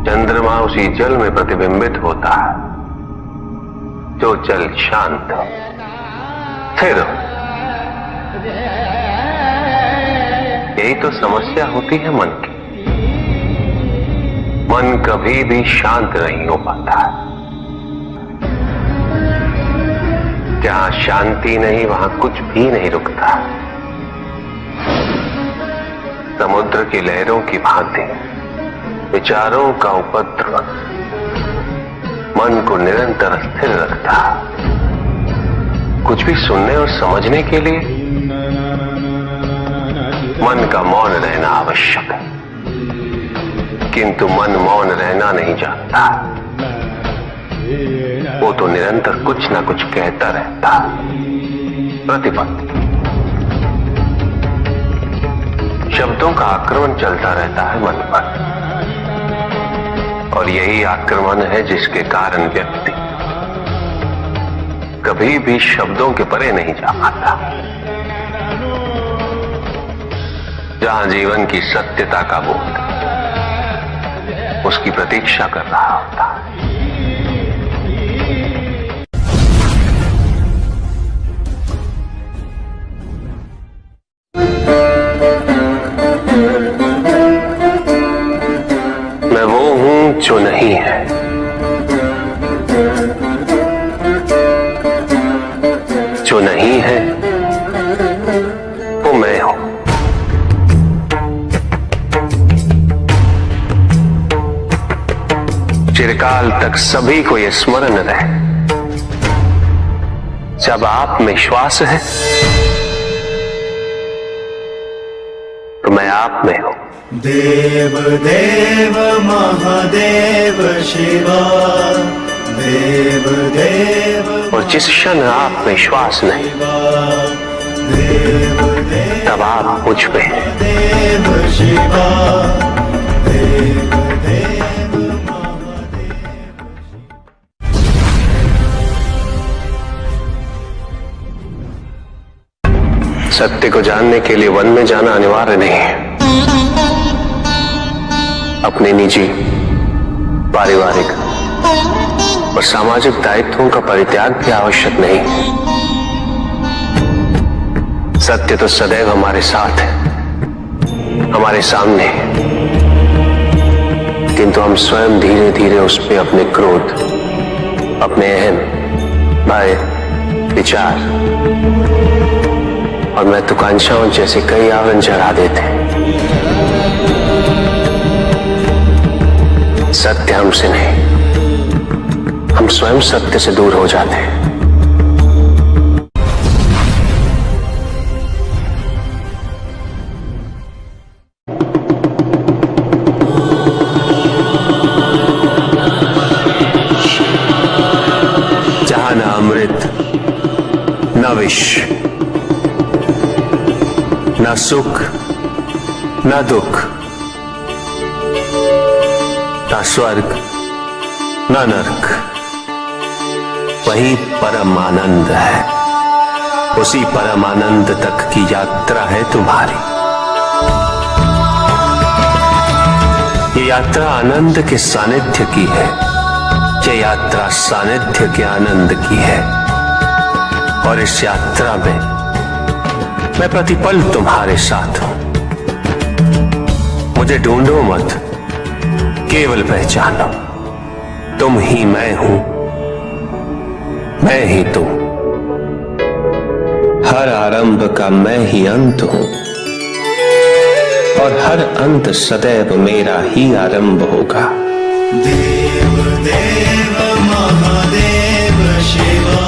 चंद्रमा उसी जल में प्रतिबिंबित होता है जो जल शांत है, स्थिर हो। यही तो समस्या होती है मन की। मन कभी भी शांत नहीं हो पाता है। जहां शांति नहीं वहां कुछ भी नहीं रुकता। समुद्र की लहरों की भांति विचारों का उपद्रव मन को निरंतर स्थिर रखता। कुछ भी सुनने और समझने के लिए मन का मौन रहना आवश्यक है, किंतु मन मौन रहना नहीं जानता। वो तो निरंतर कुछ ना कुछ कहता रहता। प्रतिपद शब्दों का आक्रमण चलता रहता है मन पर, और यही आक्रमण है जिसके कारण व्यक्ति कभी भी शब्दों के परे नहीं जा पाता। जहां जीवन की सत्यता का बोध उसकी प्रतीक्षा कर रहा होता। मैं वो हूं जो नहीं है, जो नहीं है वो मैं हूं। चिरकाल तक सभी को यह स्मरण रहे, जब आप में श्वास है तो मैं आप में हूं। देव देव महादेव शिवा, देव देव। और जिस क्षण आप में श्वास नहीं देव देव तब आप मुझ पे हैं। देव शिवा, देव देव महादेव। सत्य को जानने के लिए वन में जाना अनिवार्य नहीं है। अपने निजी, पारिवारिक और सामाजिक दायित्वों का परित्याग भी आवश्यक नहीं। सत्य तो सदैव हमारे साथ है, हमारे सामने है, किंतु हम स्वयं धीरे धीरे उस पे अपने क्रोध, अपने अहम, भय, विचार और महत्वाकांक्षाओं जैसे कई आवरण चढ़ा देते हैं। सत्य हमसे नहीं, हम स्वयं सत्य से दूर हो जाते हैं। जहां न अमृत, न विष, न सुख, न दुख, न स्वर्ग, न नरक, वही परम आनंद है। उसी परम आनंद तक की यात्रा है तुम्हारी। ये यात्रा आनंद के सानिध्य की है, ये यात्रा सानिध्य के आनंद की है। और इस यात्रा में मैं प्रतिपल तुम्हारे साथ हूं। मुझे ढूंढो मत, केवल पहचानो, तुम ही मैं हूं, मैं ही तुम। हर आरंभ का मैं ही अंत हूं, और हर अंत सदैव मेरा ही आरंभ होगा। देव देव महादेव शिवा,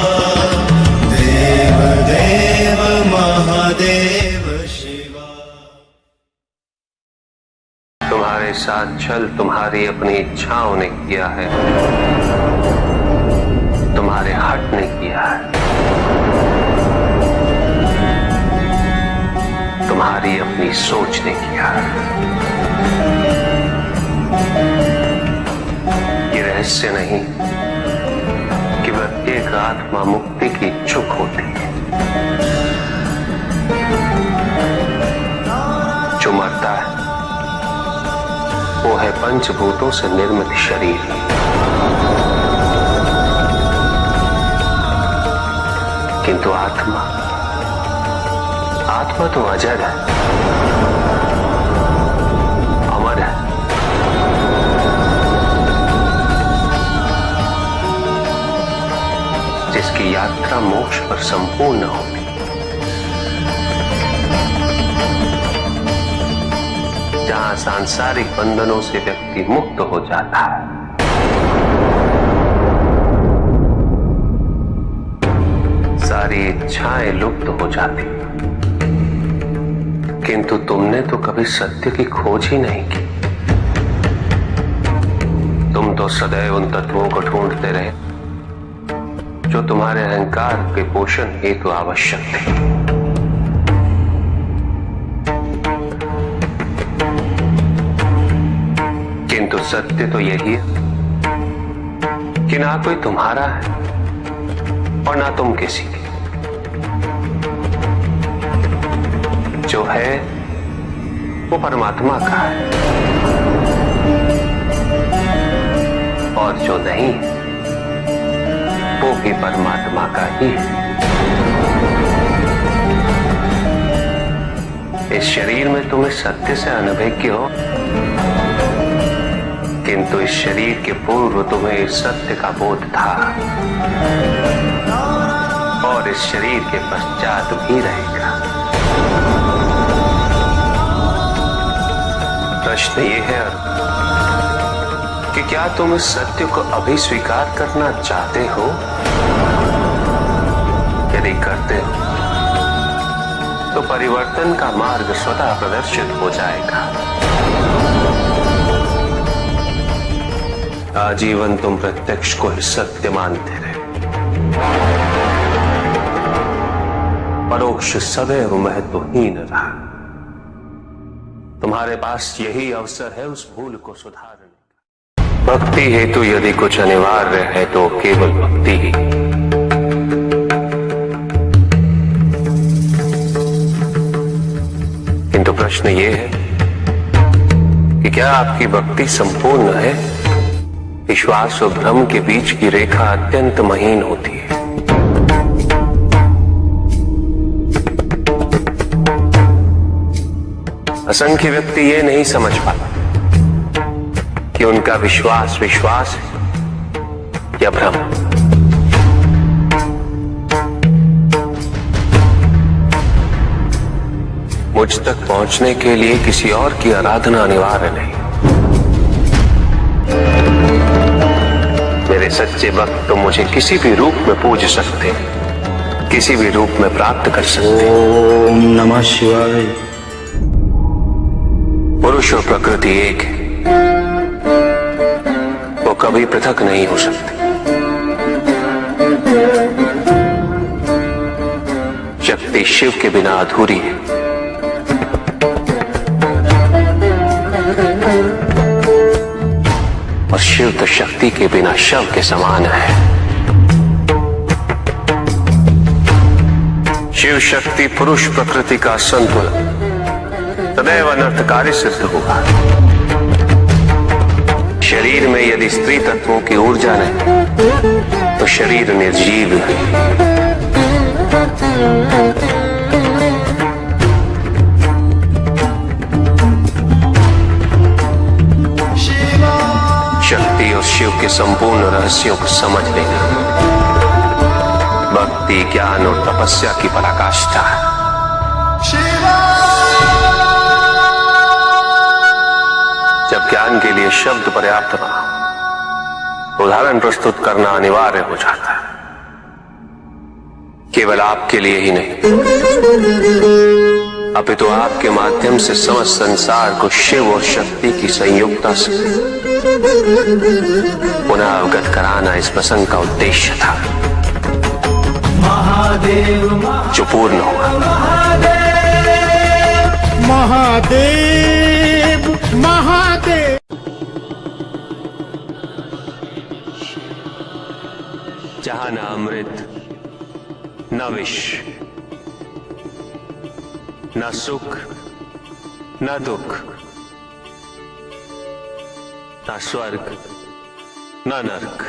देव देव महादेव शिवा। तुम्हारे साथ छल तुम्हारी अपनी इच्छाओं ने किया है, तुम्हारे हट ने किया है, तुम्हारी अपनी सोच ने किया है। ये रहस्य नहीं कि प्रत्येक आत्मा मुक्ति की इच्छुक होती है। जो मरता है वो है पंचभूतों से निर्मित शरीर। किंतु आत्मा तो अजर है, अमर है। जिसकी यात्रा मोक्ष पर संपूर्ण होगी। जहां सांसारिक बंधनों से व्यक्ति मुक्त हो जाता है, सारी इच्छाएं लुप्त हो जाती। किंतु तुमने तो कभी सत्य की खोज ही नहीं की। तुम तो सदैव उन तत्वों को ढूंढते रहे जो तुम्हारे अहंकार के पोषण हेतु आवश्यक थे। किंतु सत्य तो यही है कि ना कोई तुम्हारा है और ना तुम किसी के। जो है वो परमात्मा का है, और जो नहीं वो भी परमात्मा का ही है। इस शरीर में तुम इस सत्य से अनभिज्ञ हो, किंतु इस शरीर के पूर्व तुम्हें इस सत्य का बोध था, और इस शरीर के पश्चात भी रहेगा। प्रश्न ये है कि क्या तुम इस सत्य को अभी स्वीकार करना चाहते हो? यदि करते हो तो परिवर्तन का मार्ग स्वतः प्रदर्शित हो जाएगा। आजीवन तुम प्रत्यक्ष को ही सत्य मानते रहे, परोक्ष सदैव महत्वहीन रहा। तुम्हारे पास यही अवसर है उस भूल को सुधारने का। भक्ति हेतु यदि कुछ अनिवार्य है तो केवल भक्ति ही। किंतु प्रश्न ये है कि क्या आपकी भक्ति संपूर्ण है? विश्वास और भ्रम के बीच की रेखा अत्यंत महीन होती है। असंख्य व्यक्ति ये नहीं समझ पाते कि उनका विश्वास है या भ्रम। मुझ तक पहुंचने के लिए किसी और की आराधना अनिवार्य नहीं। मेरे सच्चे भक्त तो मुझे किसी भी रूप में पूज सकते, किसी भी रूप में प्राप्त कर सकते। ओम नमः शिवाय। पुरुष और प्रकृति एक है, वो कभी पृथक नहीं हो सकते। शक्ति शिव के बिना अधूरी है, और शिव तो शक्ति के बिना शव के समान है। शिव शक्ति पुरुष प्रकृति का संतुलन सदैव अनर्थकारी सिद्ध होगा। शरीर में यदि स्त्री तत्वों की ऊर्जा नहीं तो शरीर निर्जीव है। शक्ति और शिव के संपूर्ण रहस्यों को समझ लेना भक्ति, ज्ञान और तपस्या की पराकाष्ठा है। जब ज्ञान के लिए शब्द पर्याप्त ना हो, उदाहरण प्रस्तुत करना अनिवार्य हो जाता है। केवल आपके लिए ही नहीं, अपितु आपके माध्यम से समस्त संसार को शिव और शक्ति की संयुक्ता से पुनः अवगत कराना इस प्रसंग का उद्देश्य था, जो पूर्ण हुआ। महादेव महादेव। जहां न अमृत न विष, न सुख न दुख, ना स्वर्ग ना नरक,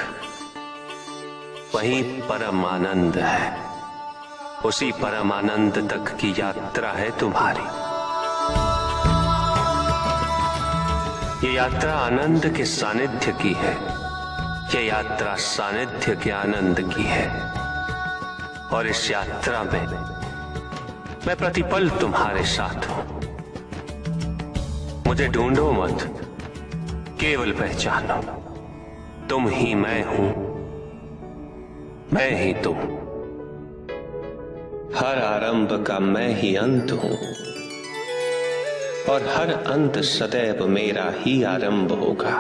वहीं परम आनंद है। उसी परम आनंद तक की यात्रा है तुम्हारी। ये यात्रा आनंद के सानिध्य की है। ये यात्रा सानिध्य के आनंद की है। और इस यात्रा में मैं प्रतिपल तुम्हारे साथ हूं। मुझे ढूंढो मत, केवल पहचानो, तुम ही मैं हूं, मैं ही तुम। हर आरंभ का मैं ही अंत हूं, और हर अंत सदैव मेरा ही आरंभ होगा।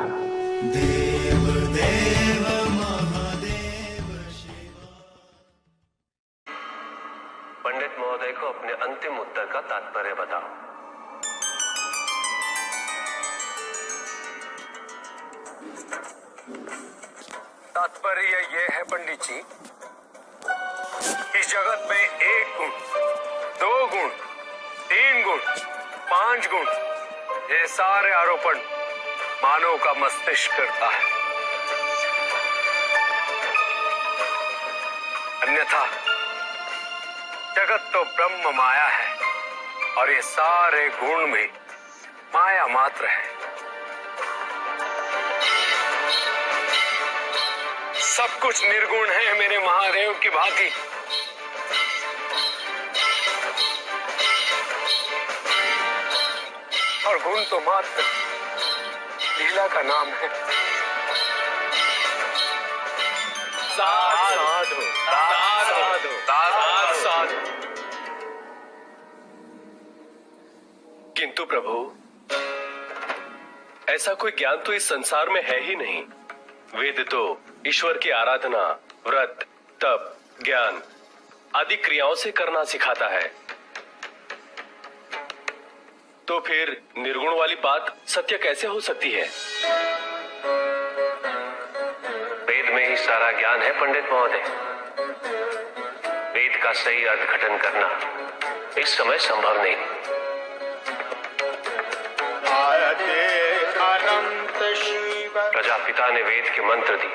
पंडित महोदय को अपने अंतिम उत्तर का तात्पर्य बताओ। तात्पर्य यह है पंडित जी, इस जगत में 1 गुण, 2 गुण, 3 गुण, 5 गुण, ये सारे आरोपण मानव का मस्तिष्क करता है। अन्यथा जगत तो ब्रह्म माया है, और ये सारे गुण भी माया मात्र है। सब कुछ निर्गुण है मेरे महादेव की भांति। और गुण तो मात्र लीला का नाम है। साधु साधु साधु साधु। किंतु प्रभु, ऐसा कोई ज्ञान तो इस संसार में है ही नहीं। वेद तो ईश्वर की आराधना, व्रत, तप, ज्ञान आदि क्रियाओं से करना सिखाता है। तो फिर निर्गुण वाली बात सत्य कैसे हो सकती है? वेद में ही सारा ज्ञान है पंडित महोदय। वेद का सही अर्थघटन करना इस समय संभव नहीं। अनंत शिव प्रजापिता ने वेद के मंत्र दी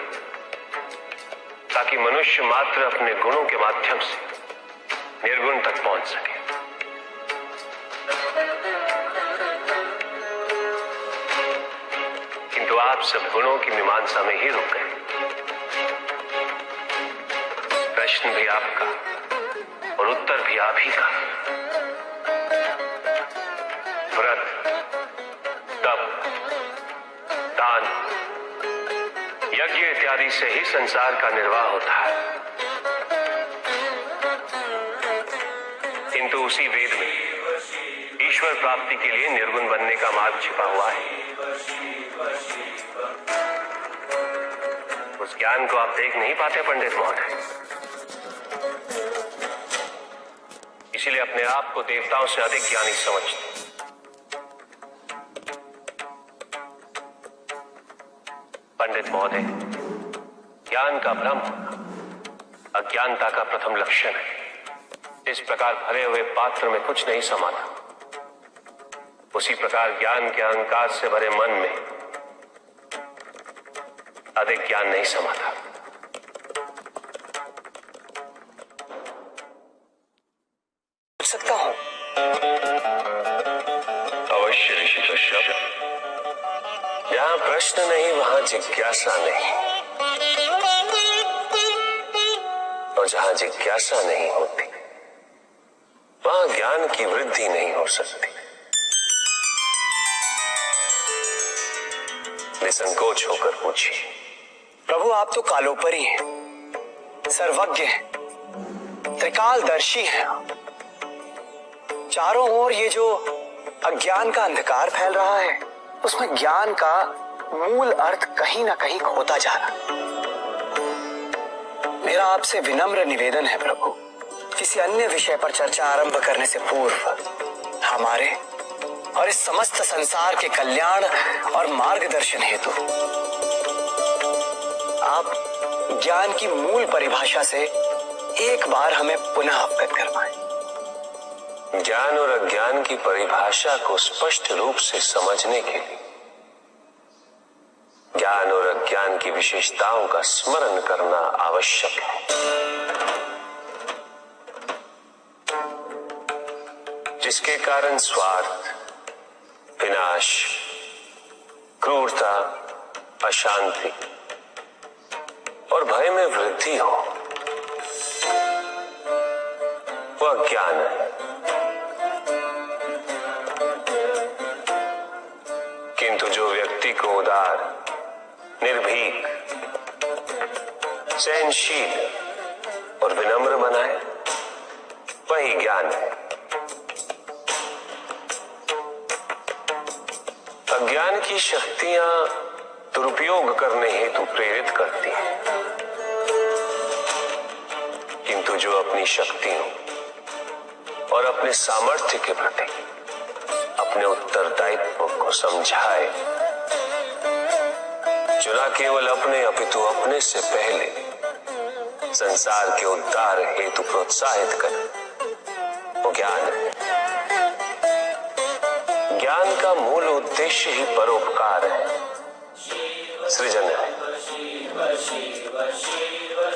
ताकि मनुष्य मात्र अपने गुणों के माध्यम से निर्गुण तक पहुंच सके। किंतु आप सब गुणों की मीमांसा में ही रुक गए। प्रश्न भी आपका और उत्तर भी आप ही का। व्रत, तप, दान, यज्ञ इत्यादि से ही संसार का निर्वाह होता है। किंतु उसी वेद में ईश्वर प्राप्ति के लिए निर्गुण बनने का मार्ग छिपा हुआ है। उस ज्ञान को आप देख नहीं पाते पंडित महोदय। इसीलिए अपने आप को देवताओं से अधिक ज्ञानी समझते। पंडित महोदय, ज्ञान का भ्रम अज्ञानता का प्रथम लक्षण है। इस प्रकार भरे हुए पात्र में कुछ नहीं समाता, उसी प्रकार ज्ञान के अहंकार से भरे मन में अधिक ज्ञान नहीं समाता। पूछ सकता हूं? अवश्य ऋषि कश्यप। जहां प्रश्न नहीं वहां जिज्ञासा नहीं, और जहां जिज्ञासा नहीं होती वहां ज्ञान की वृद्धि नहीं हो सकती। निसंकोच होकर पूछिए। प्रभु, आप तो कालोपरी हैं, सर्वज्ञ हैं, त्रिकालदर्शी हैं। चारों ओर ये जो अज्ञान का अंधकार फैल रहा है, उसमें ज्ञान का मूल अर्थ कहीं ना कहीं खोता जा रहा है। मेरा आपसे विनम्र निवेदन है प्रभु, किसी अन्य विषय पर चर्चा आरंभ करने से पूर्व हमारे और इस समस्त संसार के कल्याण और मार्गदर्शन हेतु आप ज्ञान की मूल परिभाषा से एक बार हमें पुनः अवगत करवाएं। ज्ञान और अज्ञान की परिभाषा को स्पष्ट रूप से समझने के लिए ज्ञान और अज्ञान की विशेषताओं का स्मरण करना आवश्यक है। जिसके कारण स्वार्थ, विनाश, क्रूरता, अशांति और भय में वृद्धि हो, वह ज्ञान है। किंतु जो व्यक्ति को उदार, निर्भीक, सहनशील और विनम्र बनाए, वही ज्ञान है। अज्ञान की शक्तियां दुरुपयोग करने हेतु प्रेरित करती हैं, किंतु जो अपनी शक्तियों और अपने सामर्थ्य के प्रति अपने उत्तरदायित्व को समझाए, जो न केवल अपने अपितु अपने से पहले संसार के उद्धार हेतु प्रोत्साहित करे, वो ज्ञान है। ज्ञान का मूल उद्देश्य ही परोपकार है, सृजन है।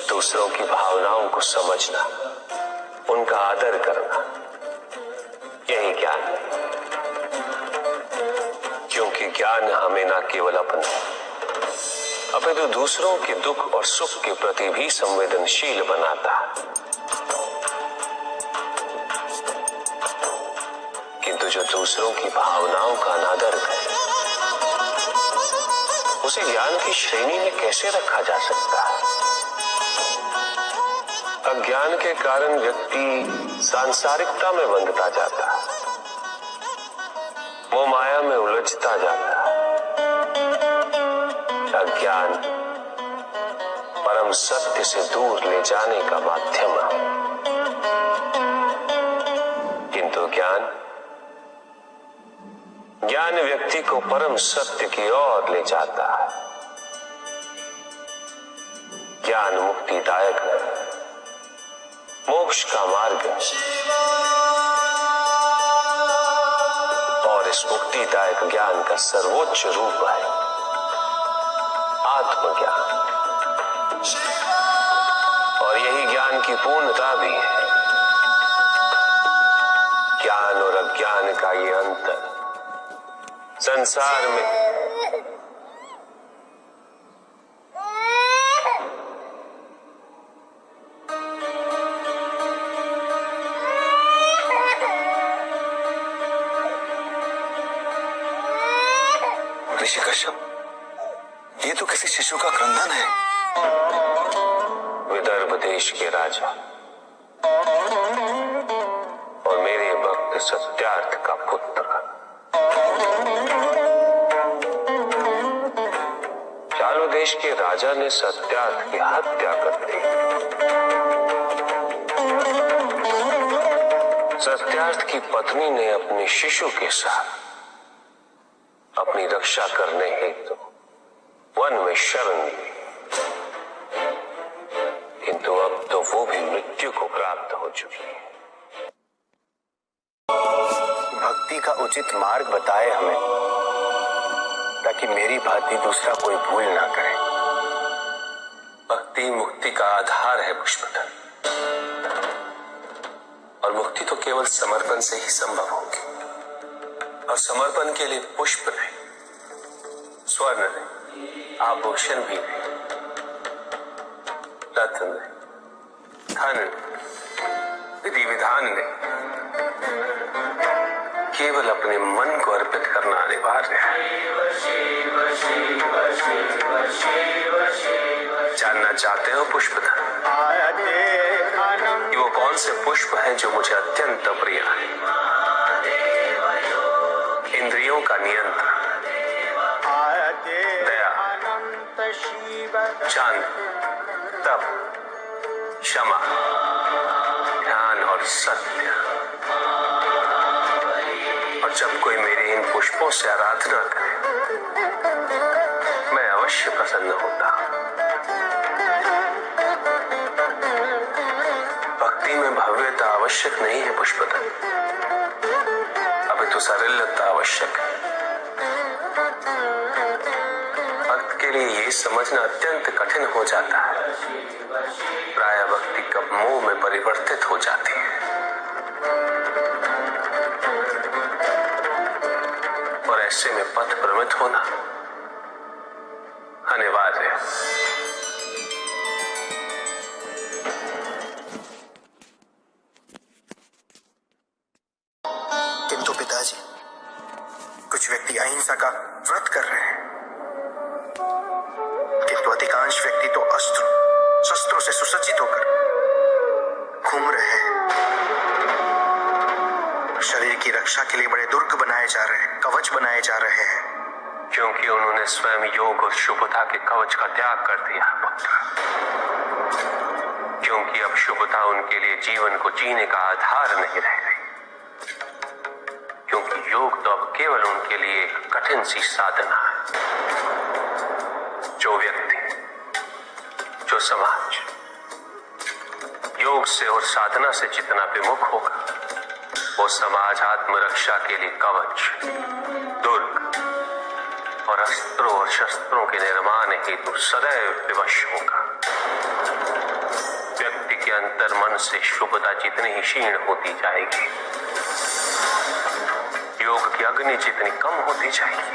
दूसरों की भावनाओं को समझना, उनका आदर करना, यही ज्ञान है। क्योंकि ज्ञान हमें न केवल अपने अपितु दूसरों के दुख और सुख के प्रति भी संवेदनशील बनाता है। किंतु जो दूसरों की भावनाओं का अनादर करे, उसे ज्ञान की श्रेणी में कैसे रखा जा सकता है? अज्ञान के कारण व्यक्ति सांसारिकता में बंधता जाता है, मोह माया में उलझता जाता है। अज्ञान परम सत्य से दूर ले जाने का माध्यम है, किंतु ज्ञान व्यक्ति को परम सत्य की ओर ले जाता है। ज्ञान मुक्तिदायक है, मोक्ष का मार्ग है, और इस मुक्तिदायक ज्ञान का सर्वोच्च रूप है आत्मज्ञान, और यही ज्ञान की पूर्णता भी है। ज्ञान और अज्ञान का ये अंतर संसार में ऋषि कश्यप, ये तो किसी शिशु का क्रंदन है। विदर्भ देश के राजा और मेरे भक्त सत्यार्थ का पुत्र चालू देश के राजा ने सत्यार्थ की हत्या कर दी। सत्यार्थ की पत्नी ने अपने शिशु के साथ अपनी रक्षा करने हेतु वन में शरण ली, किंतु अब तो वो भी मृत्यु को प्राप्त हो चुकी है। भक्ति का उचित मार्ग बताए हमें, ताकि मेरी भांति दूसरा कोई भूल ना करे। भक्ति मुक्ति का आधार है पुष्पदल, और मुक्ति तो केवल समर्पण से ही संभव होगी। और समर्पण के लिए पुष्प नहीं, स्वर्ण नहीं, आभूषण भी नहीं, रत्न नहीं, धन नहीं, विधि विधान नहीं, केवल अपने मन को अर्पित करना अनिवार्य है। जानना चाहते हो पुष्पधर कि वो कौन से पुष्प हैं जो मुझे अत्यंत प्रिय है? इंद्रियों का नियंत्रण, दया, शांति, तप, क्षमा, ध्यान और सत्य। और जब कोई मेरे इन पुष्पों से आराधना करे, मैं अवश्य प्रसन्न होता हूं। भक्ति में भव्यता आवश्यक नहीं है पुष्पदल, अभी तो सरलता आवश्यक है। भक्त के के लिए ये समझना अत्यंत कठिन हो जाता है। प्राय भक्ति कब मोह में परिवर्तित हो जाती है और ऐसे में पथ भ्रमित होना अनिवार्य है। किंतु पिताजी, कुछ व्यक्ति अहिंसा का व्रत कर रहे हैं, किंतु अधिकांश व्यक्ति तो शस्त्रों से सुसज्जित होकर घूम रहे हैं। शरीर की रक्षा के लिए बड़े दुर्ग बनाए जा रहे हैं, कवच बनाए जा रहे हैं, क्योंकि उन्होंने स्वयं योग और शुभता के कवच का त्याग कर दिया पुत्र। क्योंकि अब शुभता उनके लिए जीवन को जीने का आधार नहीं रह गई, क्योंकि योग तो अब केवल उनके लिए एक कठिन सी साधना है। जो व्यक्ति, जो समाज योग से और साधना से जितना विमुख होगा, वो समाज आत्मरक्षा के लिए कवच, दुर्ग और अस्त्रों और शस्त्रों के निर्माण हेतु सदैव विवश होगा। व्यक्ति के अंतर मन से शुभता जितनी ही क्षीण होती जाएगी, योग की अग्नि जितनी कम होती जाएगी,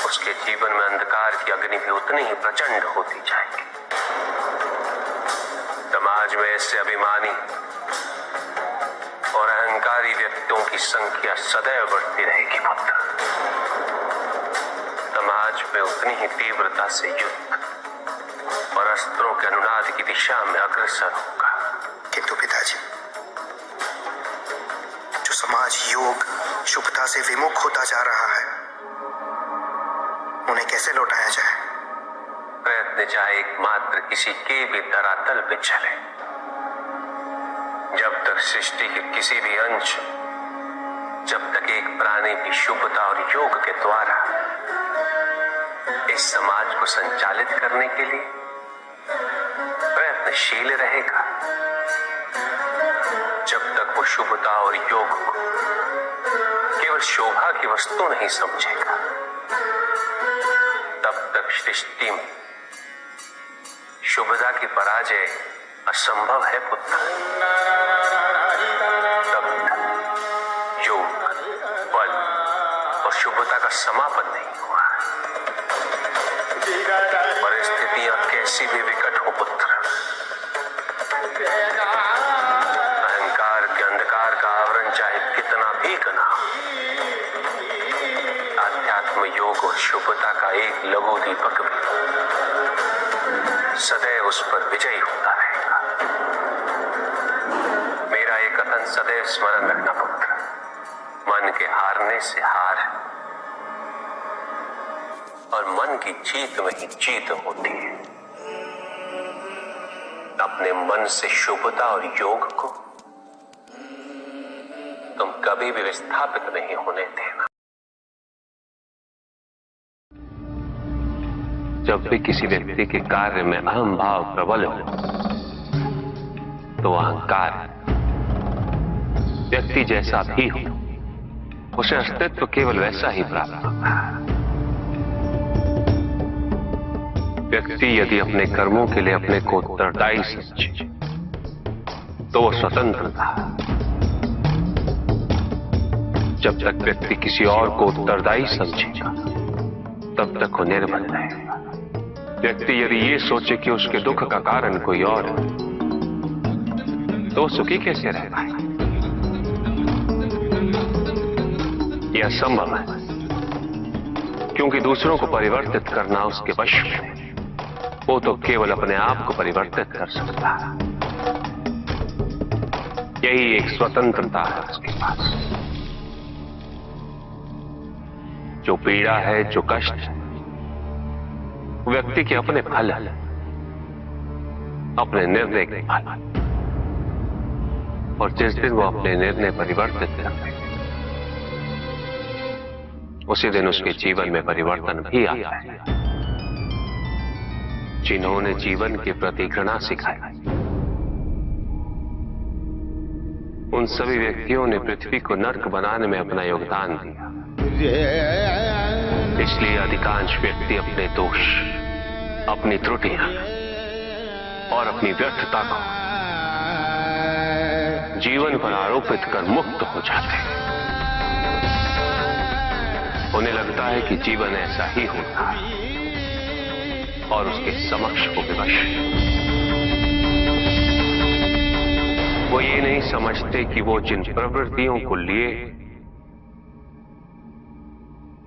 उसके जीवन में अंधकार की अग्नि भी उतनी ही प्रचंड होती जाएगी। समाज में ऐसे अभिमानी और अहंकारी व्यक्तियों की संख्या सदैव बढ़ती रहेगी पुत्र। समाज में उतनी ही तीव्रता से युद्ध और अस्त्रों के अनुनाद की दिशा में अग्रसर होगा। किंतु पिताजी, जो समाज योग शुभता से विमुख होता जा रहा है, उन्हें कैसे लौटाया जाए? प्रयत्न चाहे एकमात्र किसी के भी धरातल पे चले, जब तक सृष्टि के किसी भी अंश, जब तक एक प्राणी भी शुभता और योग के द्वारा इस समाज को संचालित करने के लिए प्रयत्नशील रहेगा, जब तक वो शुभता और योग को केवल शोभा की वस्तु नहीं समझेगा, तब तक सृष्टि में शुभता की पराजय असंभव है पुत्र। तब तक योग, बल और शुभता का समापन नहीं हुआ है। परिस्थितियां कैसी भी विकट हो पुत्र, अहंकार के अंधकार का आवरण चाहे कितना भी घना हो, आध्यात्म योग और शुभता का एक लघु दीपक भी सदैव उस पर विजयी होता रहेगा। मेरा एक कथन सदैव स्मरण रखना पुत्र, मन के हारने से हार और मन की जीत में ही जीत होती है। अपने मन से शुभता और योग को तुम कभी भी विस्थापित नहीं होने देना। जब भी किसी व्यक्ति के कार्य में अहम भाव प्रबल हो, तो अहंकार व्यक्ति जैसा भी हो, उसे अस्तित्व केवल वैसा ही प्राप्त होता है। व्यक्ति यदि अपने कर्मों के लिए अपने को उत्तरदायी समझे, तो वो स्वतंत्र था। जब तक व्यक्ति किसी और को उत्तरदायी समझेगा, तब तक वो निर्भर रहेगा। व्यक्ति यदि ये सोचे कि उसके दुख का कारण कोई और है, तो सुखी कैसे रह पाएगा? यह असंभव है, क्योंकि दूसरों को परिवर्तित करना उसके वश में है। वो तो केवल अपने आप को परिवर्तित कर सकता है। यही एक स्वतंत्रता है उसके पास। जो पीड़ा है, जो कष्ट है, व्यक्ति के अपने फल है, अपने निर्णय के फल। और जिस दिन वो अपने निर्णय परिवर्तित करते, उसी दिन उसके जीवन में परिवर्तन भी आता है। जिन्होंने जीवन के प्रति घृणा सिखाई, उन सभी व्यक्तियों ने पृथ्वी को नर्क बनाने में अपना योगदान दिया। इसलिए अधिकांश व्यक्ति अपने दोष, अपनी त्रुटियां और अपनी व्यर्थता को जीवन पर आरोपित कर मुक्त हो जाते हैं। उन्हें लगता है कि जीवन ऐसा ही होता है और उसके समक्ष वो विवश। वो ये नहीं समझते कि वो जिन प्रवृत्तियों को लिए,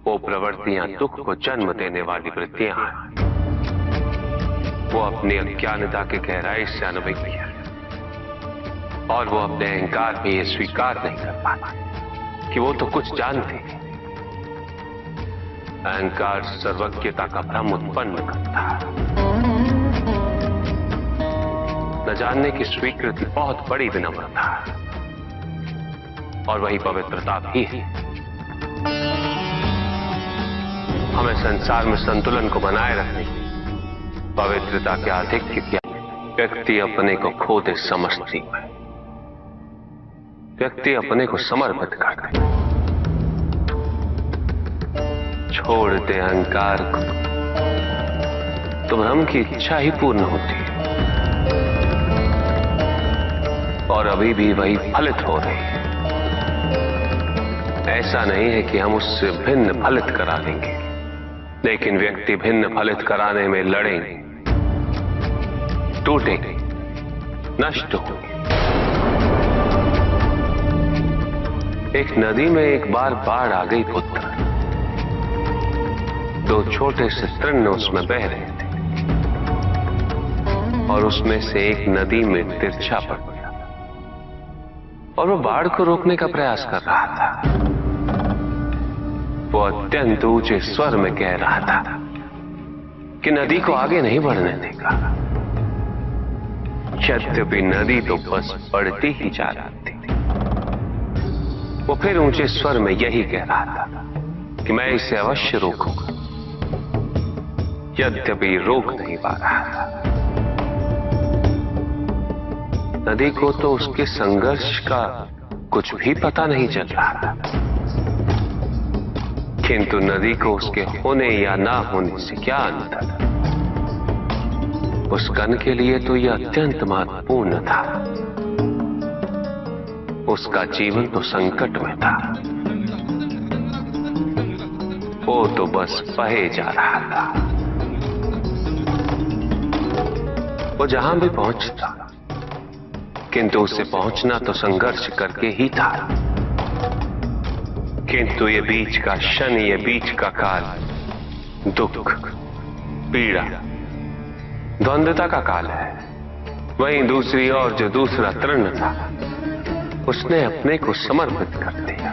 वो प्रवृत्तियां दुख को जन्म देने वाली वृत्तियां हैं। वो अपनी अज्ञानता के गहराई से अनभिज्ञ है और वो अपने अहंकार में ये स्वीकार नहीं कर पाते कि वो तो कुछ जानते हैं। अहंकार सर्वज्ञता का भ्रम उत्पन्न करता है। न जानने की स्वीकृति बहुत बड़ी विनम्रता है और वही पवित्रता भी है। हमें संसार में संतुलन को बनाए रखने की पवित्रता के आधिक्य किया। व्यक्ति अपने को खो दे समझती है, व्यक्ति अपने को समर्पित कर दे, छोड़ दे अहंकार को, तो भ्रम की इच्छा ही पूर्ण होती है और अभी भी वही फलित हो रही है। ऐसा नहीं है कि हम उससे भिन्न फलित करा लेंगे, लेकिन व्यक्ति भिन्न फलित कराने में लड़ेंगे, टूटेंगे, नष्ट होंगे। एक नदी में एक बार बाढ़ आ गई पुत्र। दो छोटे से तृण उसमें बह रहे थे और उसमें से एक नदी में तिरछा पड़ गया और वो बाढ़ को रोकने का प्रयास कर रहा था। वो अत्यंत ऊंचे स्वर में कह रहा था कि नदी को आगे नहीं बढ़ने देगा। यद्यपि नदी तो बस बढ़ती ही जा रही थी। वो फिर ऊंचे स्वर में यही कह रहा था कि मैं इसे अवश्य रोकूंगा, यद्यपि रोक नहीं पा रहा था। नदी को तो उसके संघर्ष का कुछ भी पता नहीं चल रहा था, किंतु नदी को उसके होने या ना होने से क्या अंतर। उस कण के लिए तो यह अत्यंत महत्वपूर्ण था। उसका जीवन तो संकट में था। वो तो बस बहे जा रहा था। वो जहां भी पहुंचता, किंतु उसे पहुंचना तो संघर्ष करके ही था। किंतु ये बीच का क्षण, ये बीच का काल दुख, पीड़ा, द्वंद्वता का काल है। वहीं दूसरी ओर जो दूसरा तृण था, उसने अपने को समर्पित कर दिया।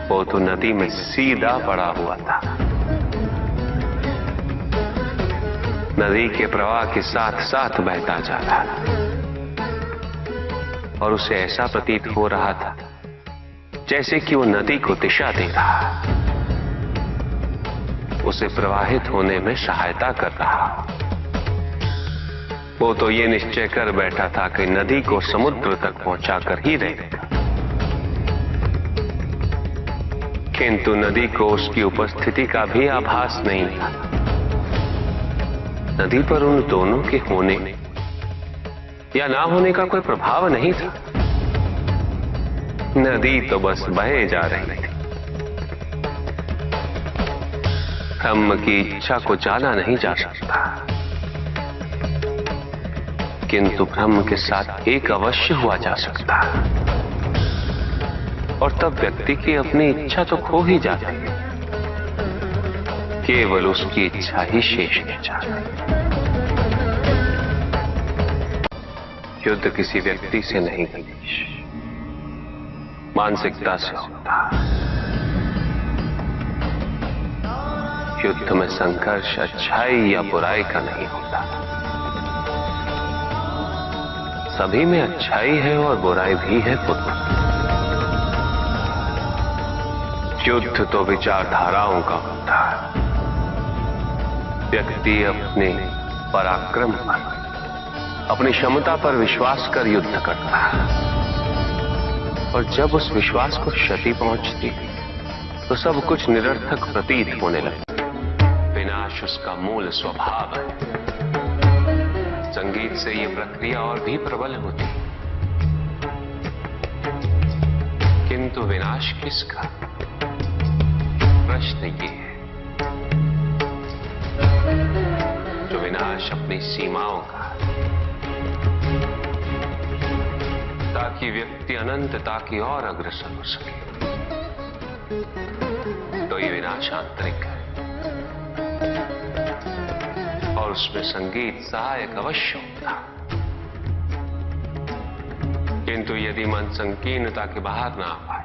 वो तो नदी में सीधा पड़ा हुआ था। नदी के प्रवाह के साथ साथ बहता जा रहा था और उसे ऐसा प्रतीत हो रहा था जैसे कि वो नदी को दिशा दे रहा, उसे प्रवाहित होने में सहायता कर रहा। वो तो ये निश्चय कर बैठा था कि नदी को समुद्र तक पहुंचाकर ही रहेगा, किंतु नदी को उसकी उपस्थिति का भी आभास नहीं था। नदी पर उन दोनों के होने या ना होने का कोई प्रभाव नहीं था। नदी तो बस बहे जा रही थी। ब्रह्म की इच्छा को जाना नहीं जा सकता, किंतु ब्रह्म के साथ एक अवश्य हुआ जा सकता, और तब व्यक्ति की अपनी इच्छा तो खो ही जाती है। केवल उसकी इच्छा ही शेष रह जाती। युद्ध किसी व्यक्ति से नहीं, मानसिकता से होता। युद्ध में संघर्ष अच्छाई या बुराई का नहीं होता। सभी में अच्छाई है और बुराई भी है पुत्र। युद्ध तो विचारधाराओं का होता है। व्यक्ति अपने पराक्रम पर, अपनी क्षमता पर विश्वास कर युद्ध करता है, और जब उस विश्वास को क्षति पहुंचती तो सब कुछ निरर्थक प्रतीत होने लगता। विनाश उसका मूल स्वभाव है। संगीत से ये प्रक्रिया और भी प्रबल होती, किंतु विनाश किसका? प्रश्न ये है। जो विनाश अपनी सीमाओं का, ताकि व्यक्ति अनंतता की ओर अग्रसर हो सके, तो ये विनाश आंतरिक है और उसमें संगीत सहायक अवश्य होता। किंतु यदि मन संकीर्णता के बाहर ना आ पाए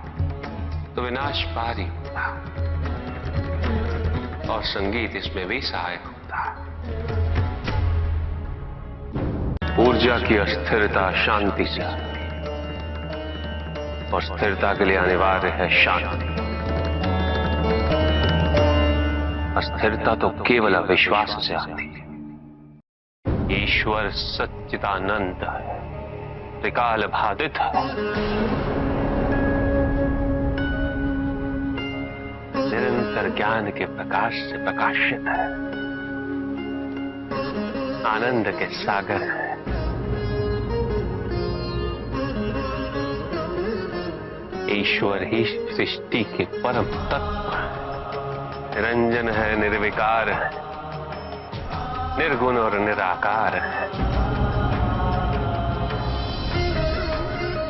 तो विनाश बाहरी होता और संगीत इसमें भी सहायक होता। ऊर्जा की अस्थिरता शांति से आती और स्थिरता के लिए अनिवार्य है शांति। अस्थिरता तो केवल अविश्वास से आती है। ईश्वर सच्चिदानंद है, त्रिकाल बाधित है, निरंतर ज्ञान के प्रकाश से प्रकाशित है, आनंद के सागर है। ईश्वर ही सृष्टि के परम तत्व है, निरंजन है, निर्विकार है, निर्गुण और निराकार है,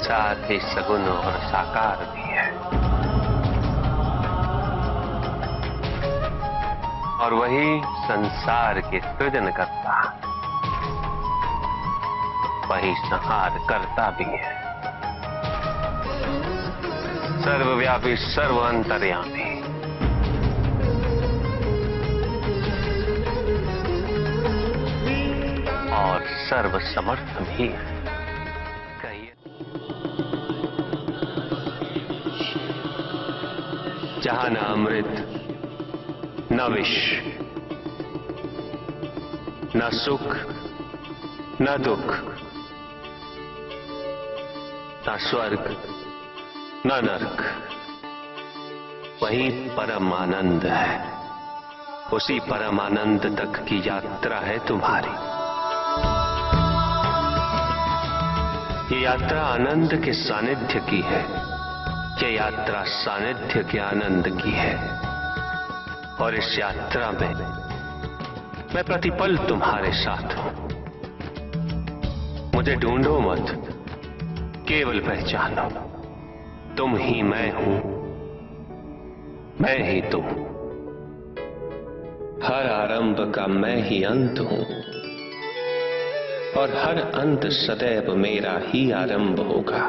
साथ ही सगुण और साकार भी है। और वही संसार के सृजन करता, वही संहार करता भी है। सर्वव्यापी, सर्व अंतर्यामी, और सर्व समर्थ भी है। जहां न अमृत, न विष, न सुख, न दुख, न स्वर्ग, न नरक, वही परम आनंद है। उसी परम आनंद तक की यात्रा है तुम्हारी। ये यात्रा आनंद के सानिध्य की है, ये यात्रा सानिध्य के आनंद की है। और इस यात्रा में मैं प्रतिपल तुम्हारे साथ हूं। मुझे ढूंढो मत, केवल पहचानो, तुम ही मैं हूं, मैं ही तुम। हर आरंभ का मैं ही अंत हूं और हर अंत सदैव मेरा ही आरंभ होगा।